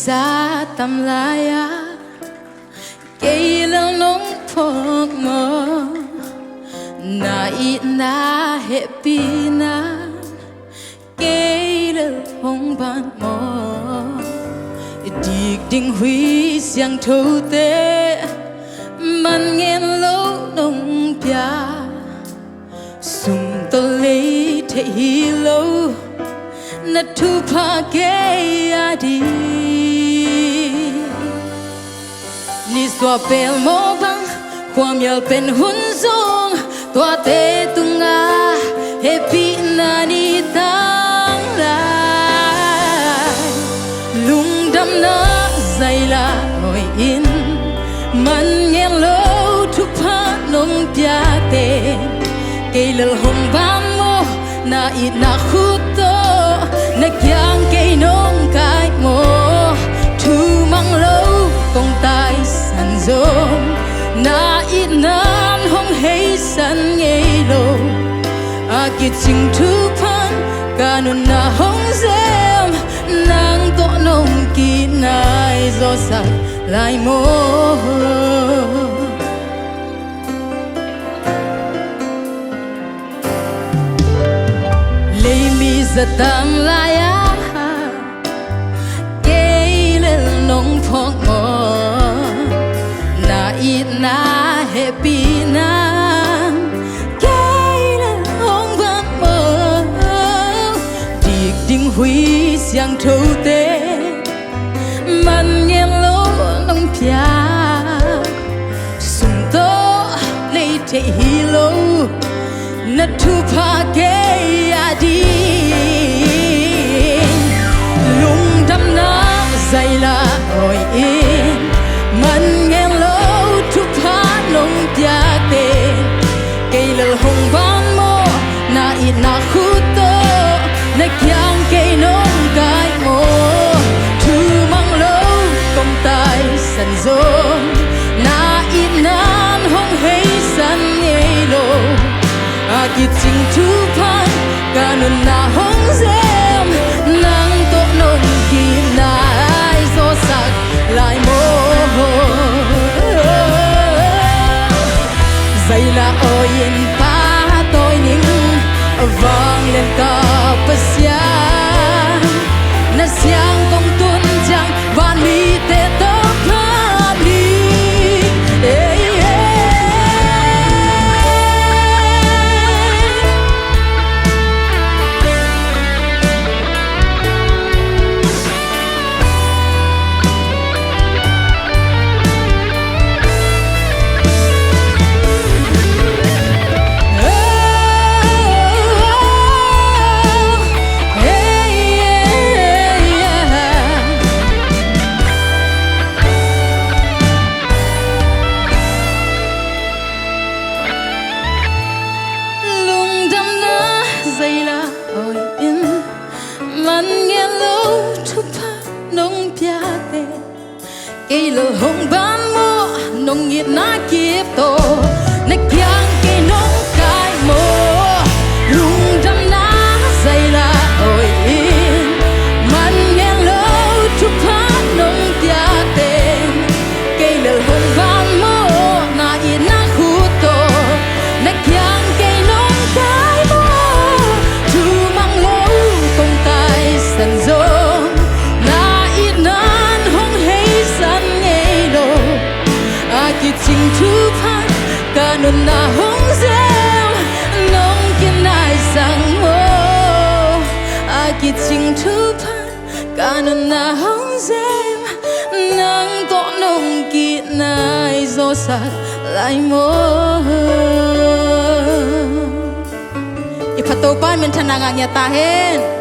za tam la ya cây lăng nông phok mơ na ít na happy na cây lăng hong ban mơ đi đinh huy xiang thâu tê man nghe lâu nông bia sum to lấy thế hi lâu na thu pa ke adi ni swa pel mo bang kwam yal pen hun zong tua te tunga happy na ni tang lai lung dam na zai la ngồi in man nghe lâu thu pa nong pia te cây lal hong bam mo na ít na khut na kyang cây nông cái mồ thu mang lâu công tai san zong na ít nan hong hay san nghe lâu a kit sing thu pan kanun na hong zem nang to nông ki nai zo sa lai mo za tam la ya cây lên nông phong mơ na ít na happy na cây lên hong ban mơ đi đinh huy xiang thâu tê man nghe lô nông pia sum to lấy thế hi lâu na thu pa ke adi lung đam na zai la oi in man nghe lâu thu pa nong tia te cây lal hong ban mo na ít na khu to na kyang cây nong cái mo thu mang lâu công tai san zong na ít nan hong hay san nghe lo a kit sing thu pan kanun na hong zem nang to non ki nai zo sak lai mo zai la oyen pa toi ning vang lên ka pasya na siang kong tun jang van mi te to pa mi cây lơ hong ban mo nong nhiệt na kiếp to na kyang cây nong cái mo lung đam na zai la oi in man nghe lâu thu pa nong tia tên cây lơ hong ban mo na ít na khu to na kyang cây nong cái mo thu mang lâu công tai san zong na ít nan hong hay san kit sing thu pan kanun na hong zem nong kin nai sang mo a kit sing thu pan kanun na hong zem nang to nong ki nai zo sat lai mo ipato pan men thananga nya ta hen